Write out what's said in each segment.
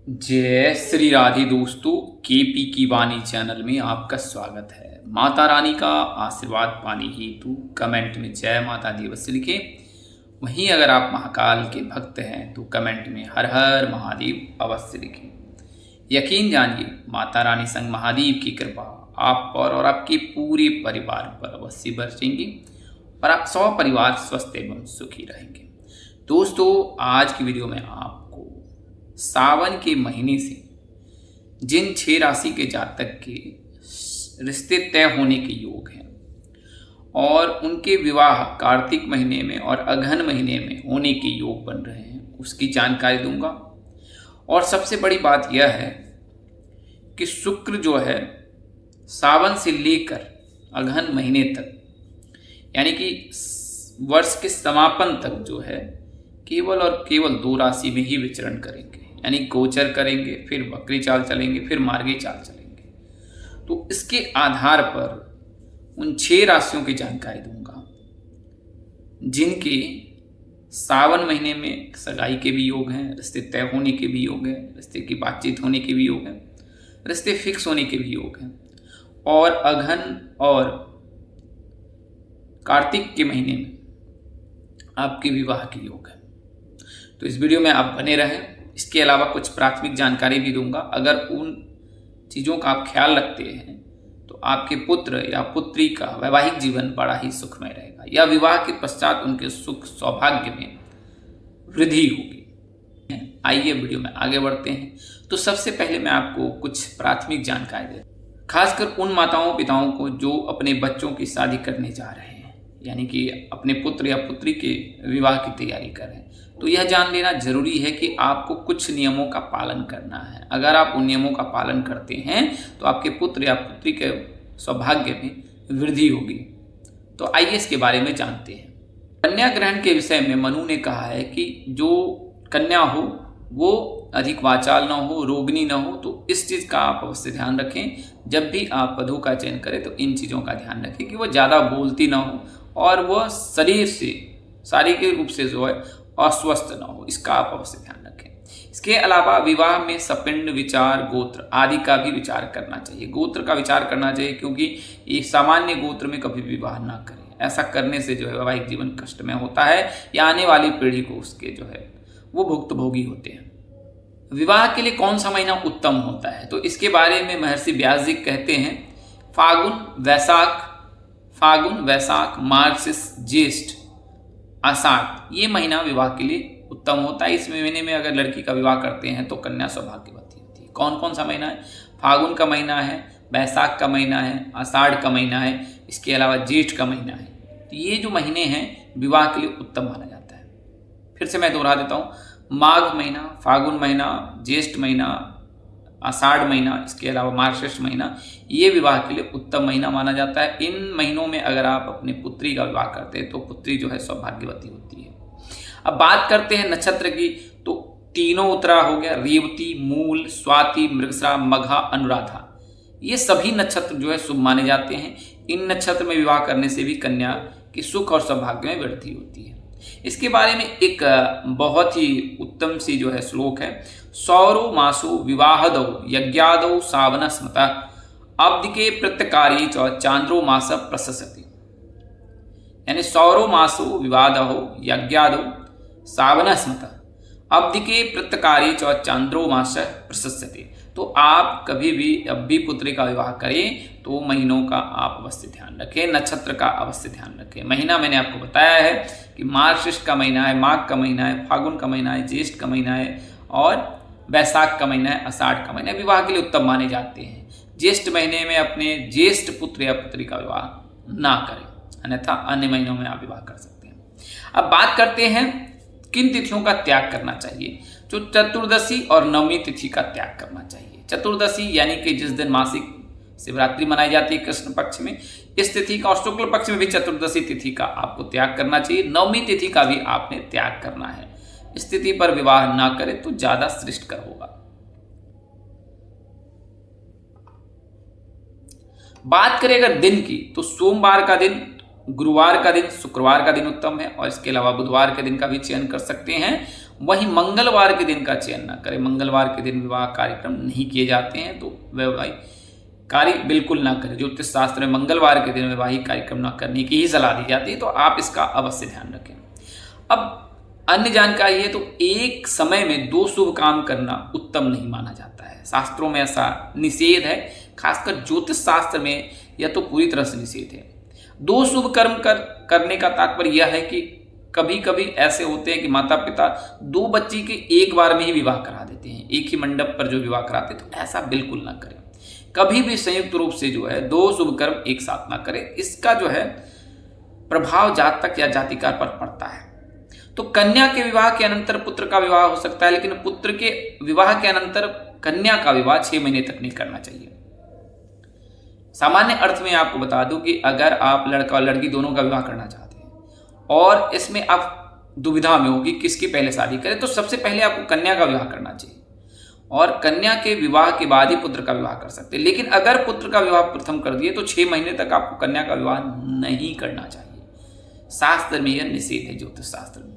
जय श्री राधे दोस्तों, केपी की वाणी चैनल में आपका स्वागत है। माता रानी का आशीर्वाद पाने हेतु कमेंट में जय माता दी अवश्य लिखें। वहीं अगर आप महाकाल के भक्त हैं तो कमेंट में हर हर महादेव अवश्य लिखें। यकीन जानिए, माता रानी संग महादेव की कृपा आप पर और आपके पूरे परिवार पर अवश्य बरसेंगी और आप 100 परिवार स्वस्थ एवं सुखी रहेंगे। दोस्तों, आज की वीडियो में आपको सावन के महीने से जिन 6 राशि के जातक के रिश्ते तय होने के योग हैं और उनके विवाह कार्तिक महीने में और अगहन महीने में होने के योग बन रहे हैं, उसकी जानकारी दूंगा। और सबसे बड़ी बात यह है कि शुक्र जो है सावन से लेकर अगहन महीने तक, यानी कि वर्ष के समापन तक जो है केवल और केवल 2 राशि में ही विचरण करेंगे, यानी गोचर करेंगे, फिर वक्री चाल चलेंगे, फिर मार्गी चाल चलेंगे। तो इसके आधार पर उन 6 राशियों की जानकारी दूंगा जिनके सावन महीने में सगाई के भी योग हैं, रिश्ते तय होने के भी योग हैं, रिश्ते की बातचीत होने के भी योग हैं, रिश्ते फिक्स होने के भी योग हैं, और अगहन और कार्तिक के महीने में आपके विवाह के योग हैं। तो इस वीडियो में आप बने रहें। इसके अलावा कुछ प्राथमिक जानकारी भी दूंगा। अगर उन चीज़ों का आप ख्याल रखते हैं तो आपके पुत्र या पुत्री का वैवाहिक जीवन बड़ा ही सुखमय रहेगा या विवाह के पश्चात उनके सुख सौभाग्य में वृद्धि होगी। आइए वीडियो में आगे बढ़ते हैं। तो सबसे पहले मैं आपको कुछ प्राथमिक जानकारी दे, खासकर उन माताओं पिताओं को जो अपने बच्चों की शादी करने जा रहे हैं, यानी कि अपने पुत्र या पुत्री के विवाह की तैयारी कर रहे हैं। तो यह जान लेना जरूरी है कि आपको कुछ नियमों का पालन करना है। अगर आप उन नियमों का पालन करते हैं तो आपके पुत्र या पुत्री के सौभाग्य में वृद्धि होगी। तो आइए इसके बारे में जानते हैं। कन्या ग्रहण के विषय में मनु ने कहा है कि जो कन्या हो वो अधिक वाचाल न हो, रोगिणी न हो। तो इस चीज़ का आप अवश्य ध्यान रखें। जब भी आप वधू का चयन करें तो इन चीज़ों का ध्यान रखें कि वो ज़्यादा बोलती ना हो और वह शरीर से शारीरिक रूप से जो है अस्वस्थ न हो, इसका आप अवश्य ध्यान रखें। इसके अलावा विवाह में सपिंड, विचार, गोत्र आदि का भी विचार करना चाहिए। गोत्र का विचार करना चाहिए क्योंकि ये सामान्य गोत्र में कभी विवाह ना करें। ऐसा करने से जो है वैवाहिक जीवन कष्टमय होता है या आने वाली पीढ़ी को उसके जो है वो भुक्तभोगी होते हैं। विवाह के लिए कौन सा महीना उत्तम होता है, तो इसके बारे में महर्षि व्यास जी कहते हैं फागुन, वैशाख, मार्गशीर्ष, ज्येष्ठ, आषाढ़, ये महीना विवाह के लिए उत्तम होता है। इस महीने में अगर लड़की का विवाह करते हैं तो कन्या सौभाग्यवती होती है। कौन कौन सा महीना है? फागुन का महीना है, वैशाख का महीना है, आषाढ़ का महीना है, इसके अलावा ज्येष्ठ का महीना है। तो ये जो महीने हैं विवाह के लिए उत्तम माना जाता है। फिर से मैं दोहरा देता हूँ, माघ महीना, फागुन महीना, ज्येष्ठ महीना, आषाढ़ महीना, इसके अलावा मार्गशीर्ष महीना, ये विवाह के लिए उत्तम महीना माना जाता है। इन महीनों में अगर आप अपनी पुत्री का विवाह करते हैं तो पुत्री जो है सौभाग्यवती होती है। अब बात करते हैं नक्षत्र की, तो तीनों उत्तरा हो गया, रेवती, मूल, स्वाति, मृगशिरा, मघा, अनुराधा, ये सभी नक्षत्र जो है शुभ माने जाते हैं। इन नक्षत्र में विवाह करने से भी कन्या की सुख और सौभाग्य में वृद्धि होती है। इसके बारे में एक बहुत ही उत्तम सी जो है श्लोक है, सौरो मासो विवाहदौ यज्ञादौ सावन स्मृता अब्दिके प्रत्यकारी चांद्रो मास प्रशस्ति, यानी सौरो मासो विवादौ यज्ञादौ सावन स्मृता अब्दिके प्रत्यकारी चांद्रो मास प्रशस्ति। तो आप कभी भी अब भी पुत्री का विवाह करें तो महीनों का आप अवश्य ध्यान रखें, नक्षत्र का अवश्य ध्यान रखें। महीना मैंने आपको बताया है कि मार्गशीर्ष का महीना है, माघ का महीना है, फागुन का महीना है, ज्येष्ठ का महीना है और वैशाख का महीना है, आषाढ़ का महीना है। विवाह के लिए उत्तम माने जाते हैं। ज्येष्ठ महीने में अपने ज्येष्ठ पुत्र या पुत्री का विवाह ना करें, अन्यथा अन्य महीनों में आप विवाह कर सकते हैं। अब बात करते हैं किन तिथियों का त्याग करना चाहिए। जो चतुर्दशी और नवमी तिथि का त्याग करना चाहिए। चतुर्दशी यानी कि जिस दिन मासिक शिवरात्रि मनाई जाती है कृष्ण पक्ष में, इस तिथि का, और शुक्ल पक्ष में भी चतुर्दशी तिथि का आपको त्याग करना चाहिए। नवमी तिथि का भी आपने त्याग करना है। इस तिथि पर विवाह ना करें तो ज्यादा श्रेष्ठकर होगा। बात करें अगर दिन की, तो सोमवार का दिन, गुरुवार का दिन, शुक्रवार का दिन उत्तम है और इसके अलावा बुधवार के दिन का भी चयन कर सकते हैं। वहीं मंगलवार के दिन का चयन ना करें। मंगलवार के दिन विवाह कार्यक्रम नहीं किए जाते हैं, तो वैवाहिक कार्य बिल्कुल ना करें। ज्योतिष शास्त्र में मंगलवार के दिन वैवाहिक कार्यक्रम ना करने की ही सलाह दी जाती है, तो आप इसका अवश्य ध्यान रखें। अब अन्य जानकारी है, तो एक समय में दो शुभ काम करना उत्तम नहीं माना जाता है। शास्त्रों में ऐसा निषेध है, खासकर ज्योतिष शास्त्र में यह तो पूरी तरह से निषेध है। दो शुभ कर्म करने का तात्पर्य यह है कि कभी कभी ऐसे होते हैं कि माता पिता दो बच्ची के एक बार में ही विवाह करा देते हैं, एक ही मंडप पर जो विवाह कराते हैं, तो ऐसा बिल्कुल ना करें। कभी भी संयुक्त रूप से जो है दो शुभ कर्म एक साथ ना करें। इसका जो है प्रभाव जातक या जातिकार पर पड़ता है। तो कन्या के विवाह के अनंतर पुत्र का विवाह हो सकता है, लेकिन पुत्र के विवाह के अनंतर कन्या का विवाह 6 महीने तक नहीं करना चाहिए। सामान्य अर्थ में आपको बता दूं कि अगर आप लड़का और लड़की दोनों का विवाह करना चाहते हैं और इसमें आप दुविधा में हो कि किसकी पहले शादी करें, तो सबसे पहले आपको कन्या का विवाह करना चाहिए और कन्या के विवाह के बाद ही पुत्र का विवाह कर सकते हैं। लेकिन अगर पुत्र का विवाह प्रथम कर दिए तो 6 महीने तक आपको कन्या का विवाह नहीं करना चाहिए। शास्त्र में यह निषेध है, ज्योतिष शास्त्र में।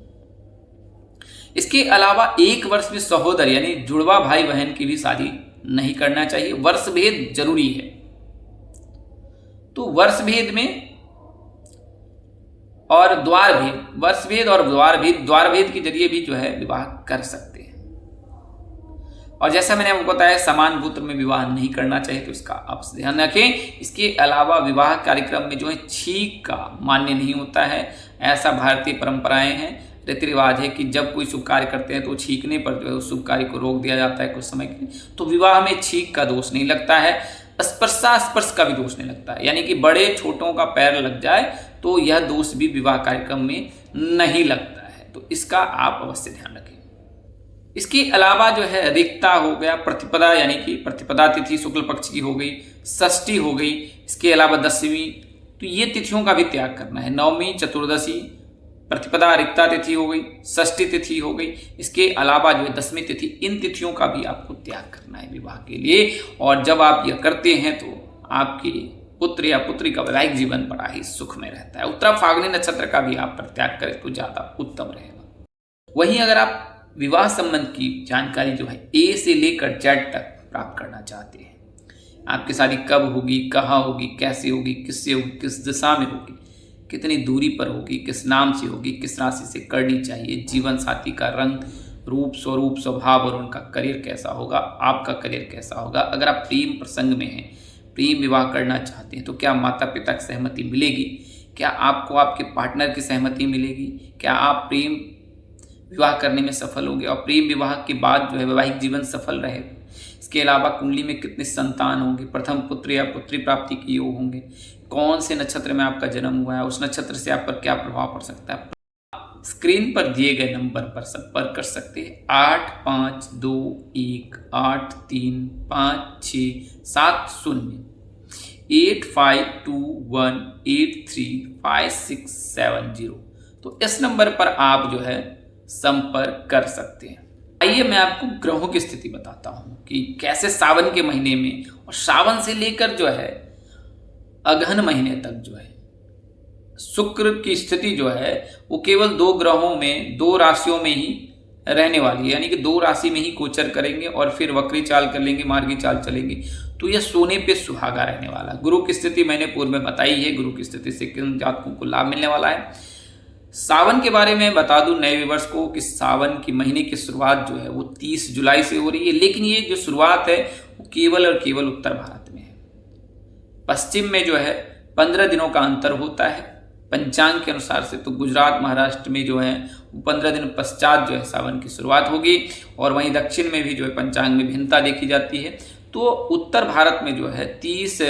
इसके अलावा 1 वर्ष में सहोदर यानी जुड़वा भाई बहन की भी शादी नहीं करना चाहिए। वर्ष भेद जरूरी है, तो वर्ष भेद में और द्वार भेद, वर्ष भेद और द्वार भेद के जरिए भी जो है विवाह कर सकते हैं। और जैसा मैंने आपको बताया, समान गोत्र में विवाह नहीं करना चाहिए, तो इसका आप ध्यान रखें। इसके अलावा विवाह कार्यक्रम में जो है छींक का मान्य नहीं होता है। ऐसा भारतीय परंपराएं हैं, रीति रिवाज है कि जब कोई शुभ कार्य करते हैं तो छींकने पर जो है उस शुभ कार्य को रोक दिया जाता है कुछ समय के लिए। तो विवाह में छींक का दोष नहीं लगता है, स्पर्श का भी दोष नहीं लगता है। यानी कि बड़े छोटों का पैर लग जाए तो यह दोष भी विवाह कार्यक्रम में नहीं लगता है, तो इसका आप अवश्य ध्यान रखें। इसके अलावा जो है रिक्ता हो गया, प्रतिपदा यानी कि प्रतिपदा तिथि शुक्ल पक्ष की हो गई, षष्ठी हो गई, इसके अलावा दशमी, तो ये तिथियों का भी त्याग करना है। नवमी, चतुर्दशी, प्रतिपदा, रिक्ता तिथि हो गई, षष्ठी तिथि हो गई, इसके अलावा जो है दशमी तिथि, इन तिथियों का भी आपको त्याग करना है विवाह के लिए। और जब आप यह करते हैं तो आपके पुत्र या पुत्री का वैवाहिक जीवन बड़ा ही सुख में रहता है। उत्तरा फाल्गुनी नक्षत्र का भी आप परित्याग करें तो ज्यादा उत्तम रहेगा। वहीं अगर आप विवाह संबंध की जानकारी जो है ए से लेकर जेड तक प्राप्त करना चाहते हैं, आपकी शादी कब होगी, कहाँ होगी, कैसे होगी, किससे होगी, किस दिशा में होगी, कितनी दूरी पर होगी, किस नाम से होगी, किस राशि से करनी चाहिए, जीवन साथी का रंग, रूप, स्वरूप, स्वभाव और उनका करियर कैसा होगा, आपका करियर कैसा होगा, अगर आप प्रेम प्रसंग में हैं, प्रेम विवाह करना चाहते हैं, तो क्या माता पिता की सहमति मिलेगी, क्या आपको आपके पार्टनर की सहमति मिलेगी, क्या आप प्रेम विवाह करने में सफल होंगे और प्रेम विवाह के बाद जो है वैवाहिक जीवन सफल रहेगा। इसके अलावा कुंडली में कितने संतान होंगे, प्रथम पुत्र या पुत्री प्राप्ति के योग होंगे, कौन से नक्षत्र में आपका जन्म हुआ है, उस नक्षत्र से आप पर क्या प्रभाव पड़ सकता है। स्क्रीन पर दिए गए नंबर पर संपर्क कर सकते हैं 8521835670 8521835670। तो इस नंबर पर आप जो है संपर्क कर सकते हैं। आइए मैं आपको ग्रहों की स्थिति बताता हूं कि कैसे सावन के महीने में और सावन से लेकर जो है अगहन महीने तक जो है शुक्र की स्थिति जो है वो केवल 2 ग्रहों में 2 राशियों में ही रहने वाली है, यानी कि 2 राशि में ही गोचर करेंगे और फिर वक्री चाल कर लेंगे, मार्गी चाल चलेंगे, तो यह सोने पे सुहागा रहने वाला। गुरु की स्थिति मैंने पूर्व में बताई है, गुरु की स्थिति से किन जातकों को लाभ मिलने वाला है। सावन के बारे में बता दूं नए व्यूअर्स को कि सावन की महीने की शुरुआत जो है वो 30 जुलाई से हो रही है, लेकिन ये जो शुरुआत है वो केवल और केवल उत्तर भारत में है। पश्चिम में जो है 15 दिनों का अंतर होता है पंचांग के अनुसार से, तो गुजरात महाराष्ट्र में जो है वो 15 दिन पश्चात जो है सावन की शुरुआत होगी, और वहीं दक्षिण में भी जो है पंचांग में भिन्नता देखी जाती है। तो उत्तर भारत में जो है 30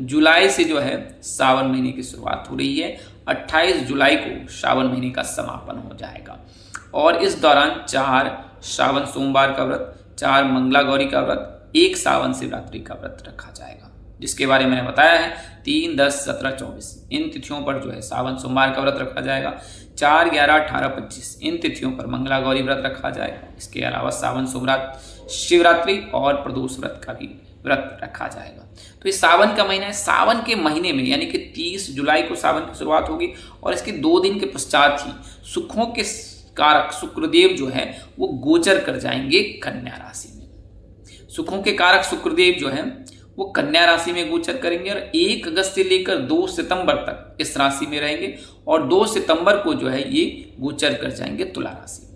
जुलाई से जो है सावन महीने की शुरुआत हो रही है, 28 जुलाई को सावन महीने का समापन हो जाएगा, और इस दौरान 4 सावन सोमवार का व्रत, 4 मंगला गौरी का व्रत, 1 सावन शिवरात्रि का व्रत रखा जाएगा, जिसके बारे में मैंने बताया है 3, 10, 17, 24 इन तिथियों पर जो है सावन सोमवार का व्रत रखा जाएगा। 4, 11, 18, 25 इन तिथियों पर मंगला गौरी व्रत रखा जाएगा। इसके अलावा सावन सोमवार, शिवरात्रि और प्रदोष व्रत का भी व्रत रखा जाएगा। तो ये सावन का महीना है। सावन के महीने में यानी कि 30 जुलाई को सावन की शुरुआत होगी और इसके 2 दिन के पश्चात ही सुखों के कारक शुक्रदेव जो है वो गोचर कर जाएंगे कन्या राशि में। सुखों के कारक शुक्रदेव जो है वो कन्या राशि में गोचर करेंगे और 1 अगस्त से लेकर 2 सितंबर तक इस राशि में रहेंगे और 2 सितंबर को जो है ये गोचर कर जाएंगे तुला राशि में।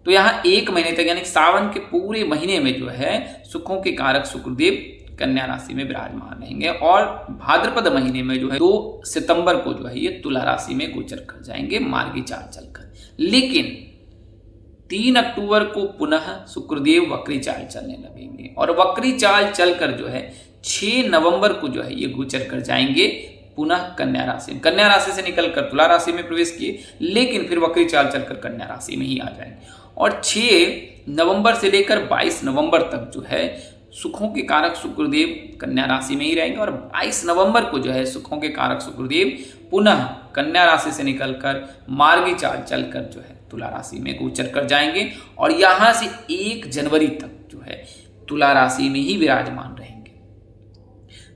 तो यहाँ 1 महीने तक यानी सावन के पूरे महीने में जो है सुखों के कारक शुक्रदेव कन्या राशि में विराजमान रहेंगे और भाद्रपद महीने में जो है 2 सितंबर को जो है ये तुला राशि में गोचर कर जाएंगे मार्गी चाल चलकर। लेकिन 3 अक्टूबर को पुनः शुक्रदेव वक्री चाल चलने लगेंगे और वक्री चाल चलकर जो है 6 नवंबर को जो है ये गोचर कर जाएंगे पुनः कन्या राशि में। कन्या राशि से निकलकर तुला राशि में प्रवेश किए, लेकिन फिर वक्री चाल चलकर कन्या राशि में ही आ जाएंगे और 6 नवंबर से लेकर 22 नवंबर तक जो है सुखों के कारक शुक्रदेव कन्या राशि में ही रहेंगे और 22 नवंबर को जो है सुखों के कारक शुक्रदेव पुनः कन्या राशि से निकलकर मार्गी चाल चलकर जो है तुला राशि में गोचर कर जाएंगे और यहां से 1 जनवरी तक जो है तुला राशि में ही विराजमान रहेंगे।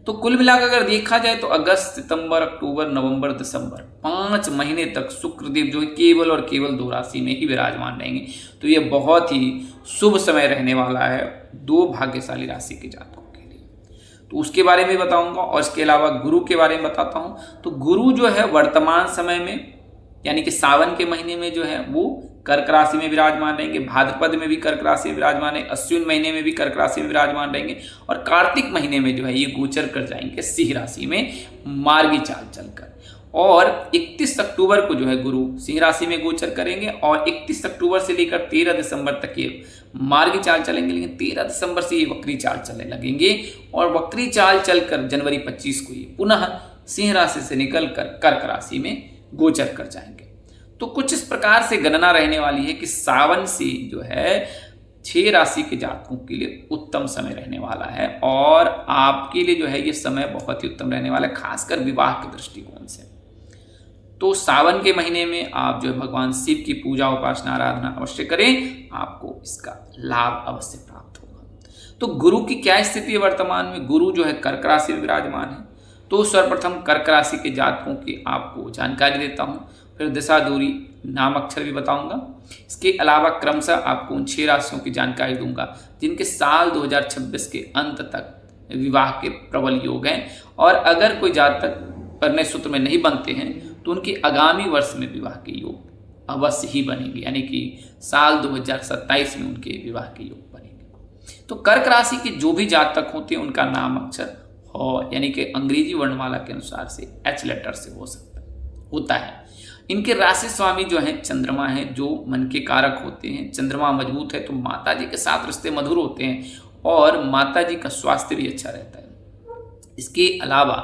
तो कुल मिलाकर अगर देखा जाए तो अगस्त, सितंबर, अक्टूबर, नवंबर, दिसंबर 5 महीने तक शुक्रदेव जो है केवल और केवल 2 राशि में ही विराजमान रहेंगे। तो ये बहुत ही शुभ समय रहने वाला है 2 भाग्यशाली राशि के जातकों के लिए। तो उसके बारे में बताऊंगा और इसके अलावा गुरु के बारे में बताता हूं। तो गुरु जो है वर्तमान समय में यानी कि सावन के महीने में जो है वो कर्क राशि में विराजमान रहेंगे, भाद्रपद में भी कर्क राशि में विराजमान है, अश्विन महीने में भी कर्क राशि में विराजमान रहेंगे और कार्तिक महीने में जो है ये गोचर कर जाएंगे सिंह राशि में मार्गी चाल चलकर। और 31 अक्टूबर को जो है गुरु सिंह राशि में गोचर करेंगे और 31 अक्टूबर से लेकर 13 दिसंबर तक ये मार्गी चाल चलेंगे, लेकिन 13 दिसंबर से ये वक्री चाल चलने लगेंगे और वक्री चाल चलकर जनवरी 25 को ये पुनः सिंह राशि से निकलकर कर्क राशि में गोचर कर जाएंगे। तो कुछ इस प्रकार से गणना रहने वाली है कि सावन से जो है 6 राशि के जातकों के लिए उत्तम समय रहने वाला है और आपके लिए जो है ये समय बहुत ही उत्तम रहने वाला है, खासकर विवाह के दृष्टिकोण से। तो सावन के महीने में आप जो है भगवान शिव की पूजा उपासना आराधना अवश्य करें, आपको इसका लाभ अवश्य प्राप्त होगा। तो गुरु की क्या स्थिति है वर्तमान में? गुरु जो है कर्क राशि में विराजमान है। तो सर्वप्रथम कर्क राशि के जातकों की आपको जानकारी देता हूं, फिर दिशा दूरी नाम अक्षर भी बताऊंगा। इसके अलावा क्रमशः आपको उन 6 राशियों की जानकारी दूंगा जिनके साल 2026 के अंत तक विवाह के प्रबल योग हैं और अगर कोई जातक परिणय सूत्र में नहीं बनते हैं तो उनके आगामी वर्ष में विवाह के योग अवश्य ही बनेंगे, यानी कि साल 2027 में उनके विवाह के योग बनेंगे। तो कर्क राशि के जो भी जातक होते हैं उनका नाम अक्षर और यानी कि अंग्रेजी वर्णमाला के अनुसार से H लेटर से होता है। इनके राशि स्वामी जो है चंद्रमा है, जो मन के कारक होते हैं। चंद्रमा मजबूत है तो माता जी के साथ रिश्ते मधुर होते हैं और माता जी का स्वास्थ्य भी अच्छा रहता है। इसके अलावा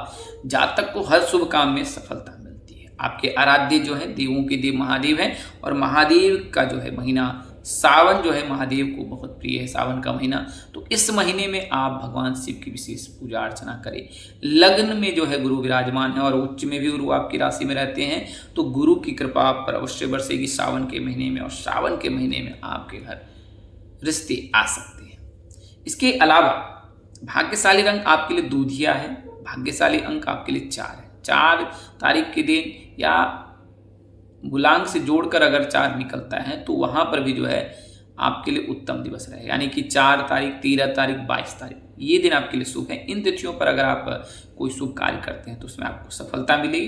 जातक को हर शुभ काम में सफलता मिलती है। आपके आराध्य जो है देवों के देव महादेव हैं और महादेव का जो है महीना सावन जो है महादेव को बहुत प्रिय है, सावन का महीना। तो इस महीने में आप भगवान शिव की विशेष पूजा अर्चना करें। लग्न में जो है गुरु विराजमान है और उच्च में भी गुरु आपकी राशि में रहते हैं, तो गुरु की कृपा आप पर अवश्य बरसेगी सावन के महीने में और सावन के महीने में आपके घर रिश्ते आ सकते हैं। इसके अलावा भाग्यशाली रंग आपके लिए दूधिया है, भाग्यशाली अंक आपके लिए 4 है। 4 तारीख के दिन या मूलांक से जोड़कर अगर 4 निकलता है तो वहां पर भी जो है आपके लिए उत्तम दिवस रहेगा, यानी कि 4 तारीख, 13 तारीख, 22 तारीख ये दिन आपके लिए शुभ है। इन तिथियों पर अगर आप कोई शुभ कार्य करते हैं तो उसमें आपको सफलता मिलेगी।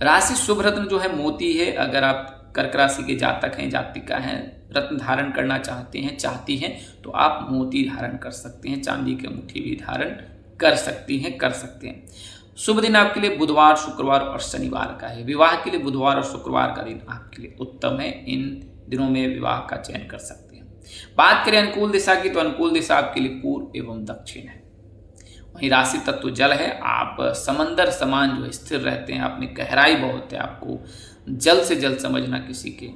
राशि शुभ रत्न जो है मोती है। अगर आप कर्क राशि के जातक हैं, जातिका हैं, रत्न धारण करना चाहती हैं तो आप मोती धारण कर सकते हैं, चांदी की अंगूठी भी धारण कर सकते हैं। शुभ दिन आपके लिए बुधवार, शुक्रवार और शनिवार का है। विवाह के लिए बुधवार और शुक्रवार का दिन आपके लिए उत्तम है। इन दिनों में विवाह का चयन कर सकते हैं। बात करें अनुकूल दिशा की तो अनुकूल दिशा आपके लिए पूर्व एवं दक्षिण है। वहीं राशि तत्व जल है। आप समंदर समान जो स्थिर रहते हैं, अपनी गहराई बहुत है। आपको जल से जल समझना किसी के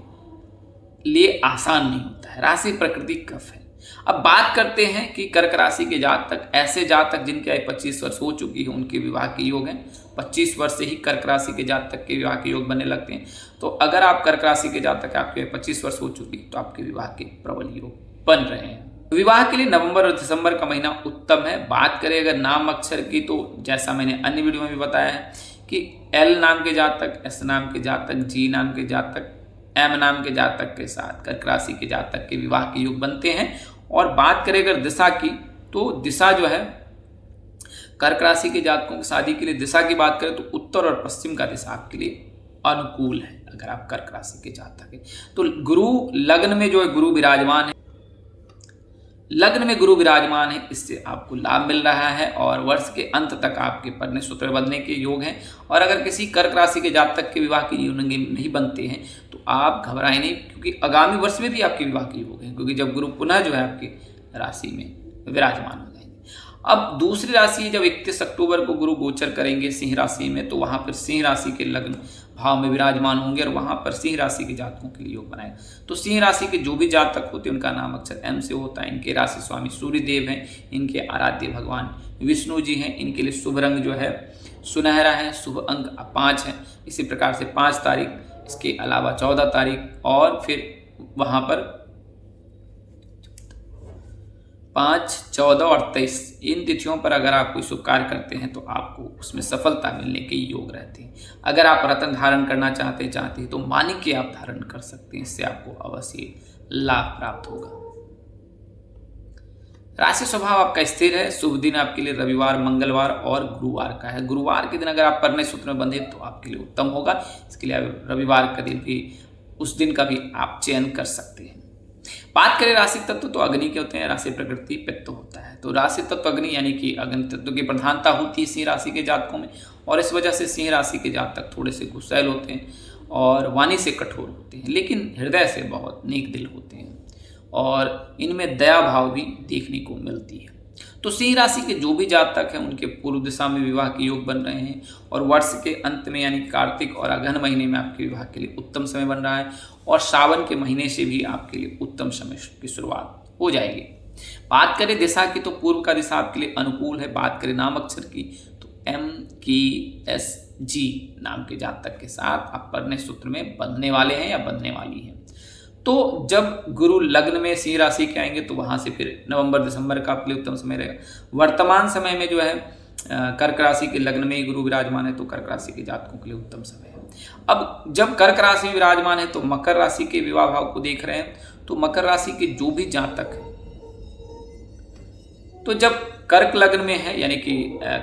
लिए आसान नहीं होता है। राशि प्रकृति कफ है। अब बात करते हैं कि कर्क राशि के जातक, ऐसे जातक जिनकी आयु 25 वर्ष हो चुकी है उनके विवाह के योग हैं। 25 वर्ष से ही कर्क राशि के जातक के विवाह के योग बनने लगते हैं। तो अगर आप कर्क राशि के जातक, आपकी आयु 25 वर्ष हो चुकी तो आपके विवाह के प्रबल योग बन रहे हैं। विवाह के लिए नवंबर और दिसंबर का महीना उत्तम है। बात करें अगर नाम अक्षर की तो जैसा मैंने अन्य वीडियो में भी बताया है कि L नाम के जातक, S नाम के जातक, G नाम के जातक, एम नाम के जातक के साथ कर्क राशि के जातक के विवाह के योग बनते हैं। और बात करें अगर दिशा की, तो दिशा जो है कर्क राशि के जातकों की शादी के लिए दिशा की बात करें तो उत्तर और पश्चिम का दिशा आपके लिए अनुकूल है। अगर आप कर्क राशि के जातक हैं तो गुरु लग्न में जो है गुरु विराजमान है, लग्न में गुरु विराजमान है, इससे आपको लाभ मिल रहा है और वर्ष के अंत तक आपके परिणय सूत्र बंधने के योग हैं। और अगर किसी कर्क राशि के जातक के विवाह के योग नहीं बनते हैं तो आप घबराएं नहीं, क्योंकि आगामी वर्ष में भी आपके विवाह के योग हैं, क्योंकि जब गुरु पुनः जो है आपकी राशि में विराजमान हो जाएंगे। अब दूसरी राशि है, जब 31 अक्टूबर को गुरु गोचर करेंगे सिंह राशि में, तो वहां पर सिंह राशि के लग्न भाव में विराजमान होंगे और वहां पर सिंह राशि के जातकों के लिए योग बनाएगा। तो सिंह राशि के जो भी जातक होते हैं उनका नाम अक्षर एम से होता है। इनके राशि स्वामी सूर्य देव हैं, इनके आराध्य भगवान विष्णु जी हैं। इनके लिए शुभ रंग जो है सुनहरा है, शुभ अंक 5 है। इसी प्रकार से 5 तारीख, इसके अलावा 14 तारीख और फिर वहां पर 5, 14 और 23 इन तिथियों पर अगर आप कोई शुभ कार्य करते हैं तो आपको उसमें सफलता मिलने के योग रहते हैं। अगर आप रत्न धारण करना चाहते हैं तो माणिक्य आप धारण कर सकते हैं, इससे आपको अवश्य लाभ प्राप्त होगा। राशि स्वभाव आपका स्थिर है। शुभ दिन आपके लिए रविवार, मंगलवार और गुरुवार का है। गुरुवार के दिन अगर आप परिणय सूत्र में बंधे तो आपके लिए उत्तम होगा। इसके लिए रविवार का दिन भी, उस दिन का भी आप चयन कर सकते हैं। बात करें राशि तत्व, तो अग्नि के होते हैं, राशि प्रकृति पित्त होता है। तो राशि तत्व अग्नि यानी कि अग्नि तत्व की प्रधानता होती है सिंह राशि के जातकों में, और इस वजह से सिंह राशि के जातक थोड़े से गुस्सैल होते हैं और वाणी से कठोर होते हैं, लेकिन हृदय से बहुत नेक दिल होते हैं और इनमें दया भाव भी देखने को मिलती है। तो सिंह राशि के जो भी जातक हैं उनके पूर्व दिशा में विवाह के योग बन रहे हैं और वर्ष के अंत में यानी कार्तिक और अगहन महीने में आपके विवाह के लिए उत्तम समय बन रहा है और श्रावण के महीने से भी आपके लिए उत्तम समय की शुरुआत हो जाएगी। बात करें दिशा की, तो पूर्व का दिशा आपके लिए अनुकूल है। बात करें नाम अक्षर की, तो MKSG नाम के जातक के साथ आप परिणय सूत्र में बंधने वाले हैं या बंधने वाली हैं। तो जब गुरु लग्न में सिंह राशि के आएंगे तो वहां से फिर नवंबर दिसंबर का आपके लिए उत्तम समय रहेगा। वर्तमान समय में जो है कर्क राशि के लग्न में ही गुरु विराजमान है, तो कर्क राशि के जातकों के लिए उत्तम समय है। अब जब कर्क राशि में विराजमान है तो मकर राशि के विवाह भाव को देख रहे हैं, तो मकर राशि के जो भी जातक है, तो जब कर्क लग्न में है यानी कि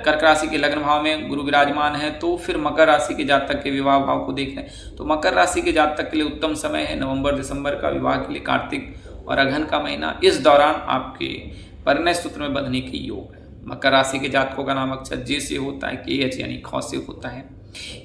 कर्क राशि के लग्न भाव में गुरु विराजमान है, तो फिर मकर राशि के जातक के विवाह भाव को देख रहे हैं। तो मकर राशि के जातक के लिए उत्तम समय है नवंबर दिसंबर का, विवाह के लिए कार्तिक और अगहन का महीना। इस दौरान आपके परिणय सूत्र में बंधने के योग है। मकर राशि के जातकों का नाम अक्षर जे से होता है, KH यानी ख से होता है।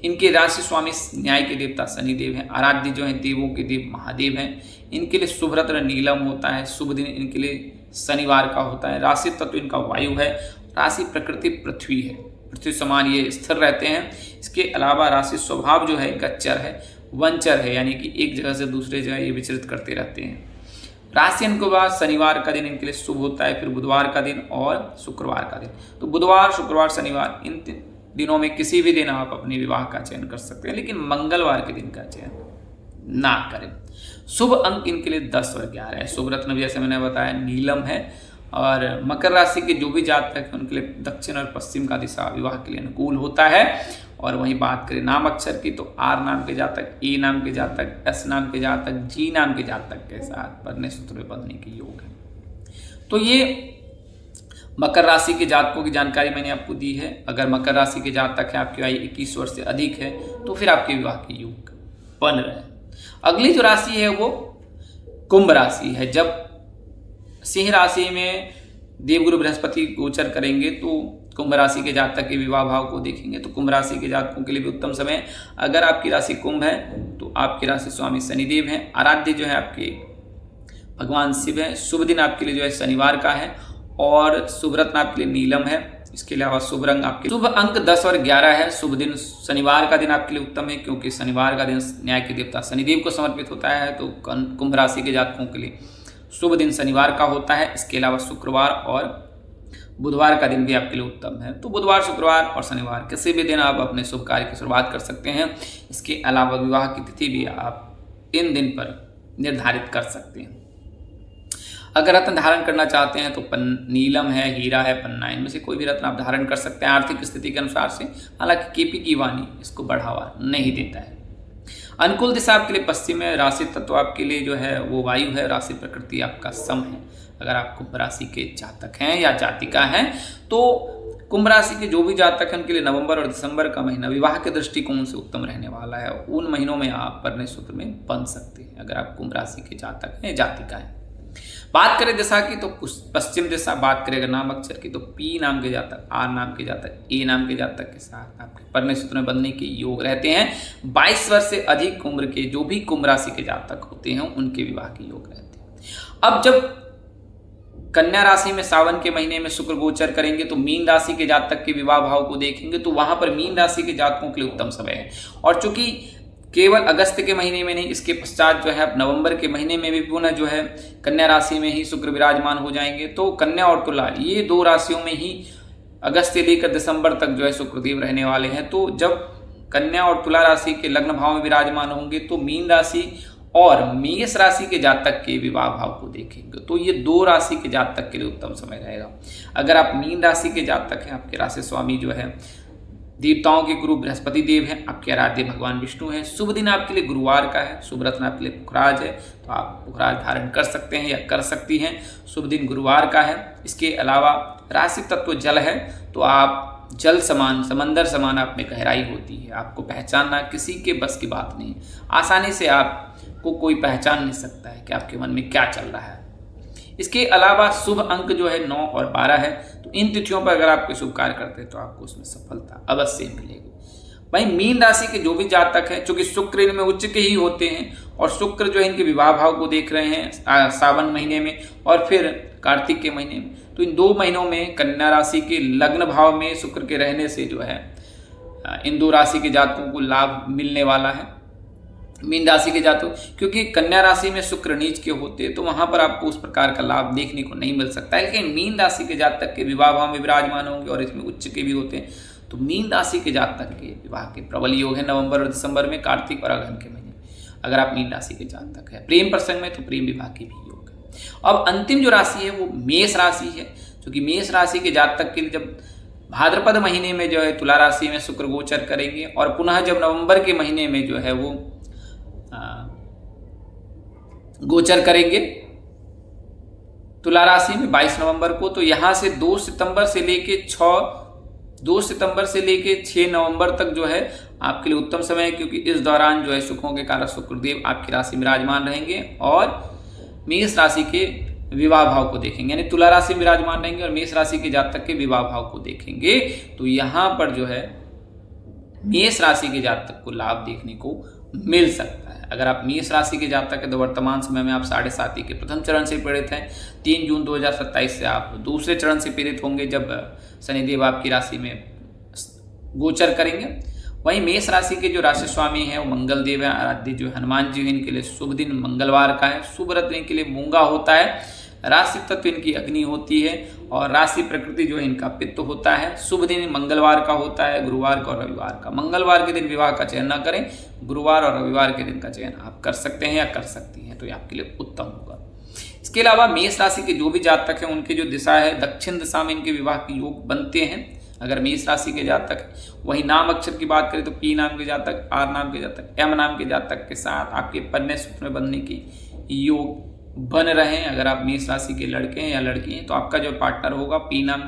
इनके राशि स्वामी न्याय के देवता शनिदेव हैं। आराध्य जो हैं देवों के देव महादेव हैं। इनके लिए शुभ रत्न नीलम होता है। शुभ दिन इनके लिए शनिवार का होता है। राशि तत्व इनका वायु है। राशि प्रकृति पृथ्वी है, पृथ्वी समान ये स्थिर रहते हैं। इसके अलावा राशि स्वभाव जो है इनका चर है, वनचर है, यानी कि एक जगह से दूसरे जगह ये विचरित करते रहते हैं। राशि इनके बाद शनिवार का दिन इनके लिए शुभ होता है, फिर बुधवार का दिन और शुक्रवार का दिन। तो बुधवार, शुक्रवार, शनिवार इन दिनों में किसी भी दिन आप अपने विवाह का चयन कर सकते हैं, लेकिन मंगलवार के दिन का चयन ना करें। शुभ अंक इनके लिए 10 और 11 है। शुभ रत्न जैसे मैंने बताया नीलम है। और मकर राशि के जो भी जातक हैं उनके लिए दक्षिण और पश्चिम का दिशा विवाह के लिए अनुकूल होता है। और वहीं बात करें नाम अक्षर की, तो R नाम के जातक, E नाम के जातक, S नाम के जातक, G नाम के जातक के साथ परिणय सूत्र में बंधने के योग है। तो ये मकर राशि के जातकों की जानकारी मैंने आपको दी है। अगर मकर राशि के जातक है, आपकी आयु 21 वर्ष से अधिक है, तो फिर आपके विवाह के योग बन रहे हैं। अगली जो राशि है वो कुंभ राशि है। जब सिंह राशि में देवगुरु बृहस्पति गोचर करेंगे तो कुंभ राशि के जातक के विवाह भाव को देखेंगे, तो कुंभ राशि के जातकों के लिए भी उत्तम समय है। अगर आपकी राशि कुंभ है तो आपकी राशि स्वामी शनिदेव हैं। आराध्य जो है आपके भगवान शिव है। शुभ दिन आपके लिए जो है शनिवार का है और शुभ रत्न आपके लिए नीलम है। इसके अलावा शुभ रंग आपके शुभ अंक 10 और 11 है। शुभ दिन शनिवार का दिन आपके लिए उत्तम है, क्योंकि शनिवार का दिन न्याय के देवता शनिदेव को समर्पित होता है। तो कुंभ राशि के जातकों के लिए शुभ दिन शनिवार का होता है। इसके अलावा शुक्रवार और बुधवार का दिन भी आपके लिए उत्तम है। तो बुधवार, शुक्रवार और शनिवार किसी भी दिन आप अपने शुभ कार्य की शुरुआत कर सकते हैं। इसके अलावा विवाह की तिथि भी आप इन दिन पर निर्धारित कर सकते हैं। अगर रत्न धारण करना चाहते हैं तो नीलम है, हीरा है, पन्ना, इनमें से कोई भी रत्न आप धारण कर सकते हैं आर्थिक स्थिति के अनुसार से। हालांकि KP की वाणी इसको बढ़ावा नहीं देता है। अनुकूल दिशा आपके लिए पश्चिम है। राशि तत्व आपके लिए जो है वो वायु है। राशि प्रकृति आपका सम है। अगर आप कुंभ राशि के जातक हैं या जातिका हैं तो कुंभ राशि के जो भी जातक हैं उनके लिए नवंबर और दिसंबर का महीना विवाह के दृष्टिकोण से उत्तम रहने वाला है। उन महीनों में आप परिणय सूत्र में बंध सकते हैं अगर आप कुंभ राशि के जातक हैं, जातिका हैं। बात करें दिशा की तो पश्चिम दिशा। बात करें अगर नाम अक्षर की तो पी नाम के जातक, आर नाम के जातक, ए नाम के जातक के साथ आपके परिणय सूत्र में बंधने के योग रहते हैं। 22 वर्ष से अधिक उम्र के जो भी कुंभ राशि के जातक होते हैं उनके विवाह के योग रहते हैं। अब जब कन्या राशि में सावन के महीने में शुक्र गोचर करेंगे तो मीन राशि के जातक के विवाह भाव को देखेंगे तो वहां पर मीन राशि के जातकों के लिए उत्तम समय है। और चूंकि केवल अगस्त के महीने में नहीं, इसके पश्चात जो है अब नवंबर के महीने में भी पुनः जो है कन्या राशि में ही शुक्र विराजमान हो जाएंगे। तो कन्या और तुला ये दो राशियों में ही अगस्त से लेकर दिसंबर तक जो है शुक्रदेव रहने वाले हैं। तो जब कन्या और तुला राशि के लग्न भाव में विराजमान होंगे तो मीन राशि और मेष राशि के जातक के विवाह भाव को देखेंगे तो ये दो राशि के जातक के लिए उत्तम समय रहेगा। अगर आप मीन राशि के जातक हैं, आपके राशि स्वामी जो है देवताओं के गुरु बृहस्पति देव हैं, आपके आराध्य भगवान विष्णु हैं। शुभ दिन आपके लिए गुरुवार का है। शुभ रत्न आपके लिए पुखराज है तो आप पुखराज धारण कर सकते हैं या कर सकती हैं। शुभ दिन गुरुवार का है। इसके अलावा राशि तत्व जल है तो आप जल समान, समंदर समान आप में गहराई होती है। आपको पहचानना किसी के बस की बात नहीं। आसानी से आपको कोई पहचान नहीं सकता है कि आपके मन में क्या चल रहा है। इसके अलावा शुभ अंक जो है 9 और 12 है। तो इन तिथियों पर अगर आप कोई शुभ कार्य करते हैं तो आपको उसमें सफलता अवश्य मिलेगी। भाई मीन राशि के जो भी जातक हैं, चूंकि शुक्र इनमें उच्च के ही होते हैं और शुक्र जो है इनके विवाह भाव को देख रहे हैं सावन महीने में और फिर कार्तिक के महीने में, तो इन 2 महीनों में कन्या राशि के लग्न भाव में शुक्र के रहने से जो है इन 2 राशि के जातकों को लाभ मिलने वाला है। मीन राशि के जातक, क्योंकि कन्या राशि में शुक्र नीच के होते तो वहां पर आपको उस प्रकार का लाभ देखने को नहीं मिल सकता है। लेकिन मीन राशि के जातक के विवाह भाव में विराजमान होंगे और इसमें उच्च के भी होते हैं तो मीन राशि के जातक के विवाह के प्रबल योग है नवंबर और दिसंबर में, कार्तिक और अगहन के महीने। अगर आप मीन राशि के जातक है प्रेम प्रसंग में तो प्रेम विवाह के भी योग है। अब अंतिम जो राशि है वो मेष राशि है। क्योंकि मेष राशि के जातक के लिए जब भाद्रपद महीने में जो है तुला राशि में शुक्र गोचर करेंगे और पुनः जब नवंबर के महीने में जो है वो गोचर करेंगे तुला राशि में 22 नवंबर को, तो यहां से 2 सितंबर से लेके 6 नवंबर तक जो है आपके लिए उत्तम समय है। क्योंकि इस दौरान जो है सुखों के कारक शुक्रदेव आपकी राशि में विराजमान रहेंगे और मेष राशि के विवाह भाव को देखेंगे, यानी तुला राशि में विराजमान रहेंगे और मेष राशि के जातक के विवाह भाव को देखेंगे। तो यहां पर जो है मेष राशि के जातक को लाभ देखने को मिल सकता है। अगर आप मेष राशि के जातक हैं तो वर्तमान समय में आप 7.5 के प्रथम चरण से पीड़ित हैं। 3 जून 2027 से आप दूसरे चरण से पीड़ित होंगे जब शनिदेव आपकी राशि में गोचर करेंगे। वहीं मेष राशि के जो राशि स्वामी हैं वो मंगल देव हैं, आराध्य जो हनुमान जी हैं। इनके लिए शुभ दिन मंगलवार का है। शुभ रत्न इनके लिए मूंगा होता है। राशि तत्व इनकी अग्नि होती है और राशि प्रकृति जो है इनका पित्त होता है। शुभ दिन मंगलवार का होता है, गुरुवार का और रविवार का। मंगलवार के दिन विवाह का चयन ना करें, गुरुवार और रविवार के दिन का चयन आप कर सकते हैं या कर सकती हैं, तो ये आपके लिए उत्तम होगा। इसके अलावा मेष राशि के जो भी जातक हैं उनकी जो दिशा है दक्षिण दिशा में इनके विवाह के योग बनते हैं। अगर मेष राशि के जातक, वही नाम अक्षर की बात करें तो पी नाम के जातक, आर नाम के जातक, एम नाम के जातक के साथ आपके परिणय सूत्र में बनने की योग बन रहे हैं। अगर आप मेष राशि के लड़के हैं या लड़की हैं तो आपका जो पार्टनर होगा पी नाम,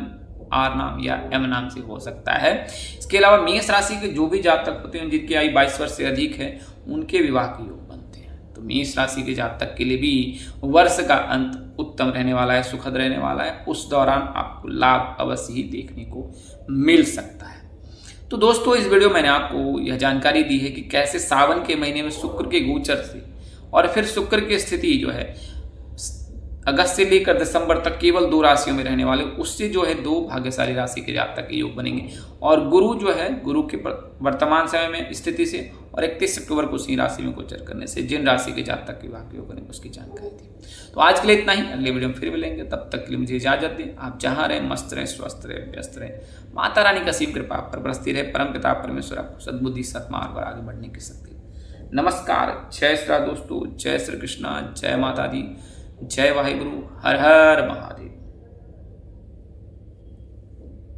आर नाम या एम नाम से हो सकता है। इसके अलावा मेष राशि के जो भी जातक होते हैं जिनकी आयु 22 वर्ष से अधिक है उनके विवाह के योग बनते हैं। तो मेष राशि के जातक के लिए भी वर्ष का अंत उत्तम रहने वाला है, सुखद रहने वाला है। उस दौरान आपको लाभ अवश्य ही देखने को मिल सकता है। तो दोस्तों इस वीडियो में मैंने आपको यह जानकारी दी है कि कैसे सावन के महीने में शुक्र के गोचर से और फिर शुक्र की स्थिति जो है अगस्त से लेकर दिसंबर तक केवल 2 राशियों में रहने वाले, उससे जो है 2 भाग्यशाली राशि के जातक के योग बनेंगे। और गुरु जो है गुरु के वर्तमान समय में स्थिति से और 31 अक्टूबर को उसी राशि में गोचर करने से जिन राशि के जातक के विवाह के योग बनेंगे उसकी जानकारी थी। तो आज के लिए इतना ही। अगले वीडियो में फिर मिलेंगे, तब तक के लिए मुझे इजाजत दें। आप जहाँ रहें मस्त रहें, स्वस्थ रहें, व्यस्त रहें। माता रानी का असीम कृपा आप पर बरसती रहे। परम पिता परमेश्वर आपको सद्बुद्धि सत्मार्ग पर आगे बढ़ने की शक्ति। नमस्कार, जय श्री राम दोस्तों, जय श्री कृष्णा, जय माता दी, जय वाहिगुरु, हर हर महादेव।